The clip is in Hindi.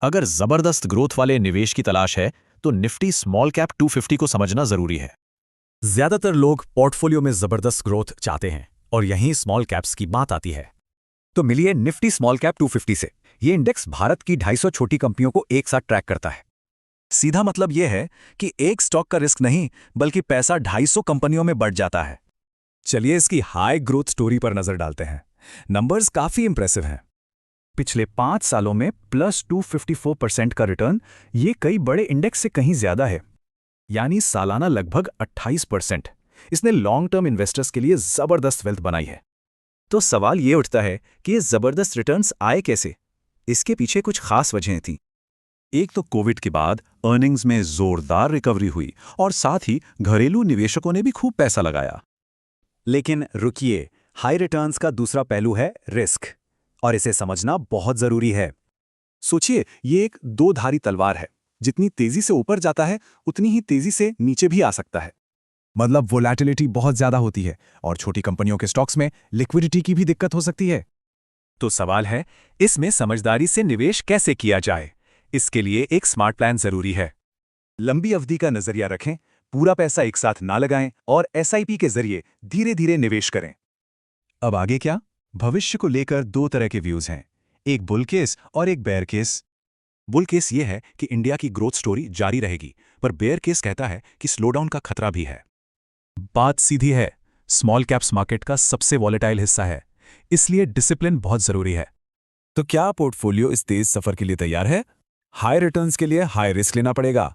अगर जबरदस्त ग्रोथ वाले निवेश की तलाश है तो निफ्टी स्मॉल कैप 250 को समझना जरूरी है। ज्यादातर लोग पोर्टफोलियो में जबरदस्त ग्रोथ चाहते हैं और यहीं स्मॉल कैप्स की बात आती है। तो मिलिए निफ्टी स्मॉल कैप 250 से। ये इंडेक्स भारत की 250 छोटी कंपनियों को एक साथ ट्रैक करता है। सीधा मतलब यह है कि एक स्टॉक का रिस्क नहीं, बल्कि पैसा 250 कंपनियों में बढ़ जाता है। चलिए इसकी हाई ग्रोथ स्टोरी पर नजर डालते हैं। नंबर्स काफी इंप्रेसिव हैं। पिछले 5 सालों में प्लस 254% का रिटर्न, ये कई बड़े इंडेक्स से कहीं ज्यादा है, यानी सालाना लगभग 28%। इसने लॉन्ग टर्म इन्वेस्टर्स के लिए जबरदस्त वेल्थ बनाई है। तो सवाल ये उठता है कि ये जबरदस्त रिटर्न्स आए कैसे? इसके पीछे कुछ खास वजहें थीं। एक तो कोविड के बाद अर्निंग्स में जोरदार रिकवरी हुई और साथ ही घरेलू निवेशकों ने भी खूब पैसा लगाया। लेकिन रुकिए, हाई रिटर्न्स का दूसरा पहलू है रिस्क, और इसे समझना बहुत जरूरी है। सोचिए, ये एक दो धारी तलवार है। जितनी तेजी से ऊपर जाता है उतनी ही तेजी से नीचे भी आ सकता है। मतलब वोलैटिलिटी बहुत ज्यादा होती है और छोटी कंपनियों के स्टॉक्स में लिक्विडिटी की भी दिक्कत हो सकती है। तो सवाल है, इसमें समझदारी से निवेश कैसे किया जाए? इसके लिए एक स्मार्ट प्लान जरूरी है। लंबी अवधि का नजरिया रखें, पूरा पैसा एक साथ ना लगाएं और एसआईपी के जरिए धीरे धीरे निवेश करें। अब आगे क्या? भविष्य को लेकर दो तरह के व्यूज हैं, एक बुल केस और एक बेयर केस। बुल केस ये है कि इंडिया की ग्रोथ स्टोरी जारी रहेगी, पर बेयर केस कहता है कि स्लोडाउन का खतरा भी है। बात सीधी है, स्मॉल कैप्स मार्केट का सबसे वॉलेटाइल हिस्सा है, इसलिए डिसिप्लिन बहुत जरूरी है। तो क्या पोर्टफोलियो इस तेज सफर के लिए तैयार है? हाई रिटर्न्स के लिए हाई रिस्क लेना पड़ेगा,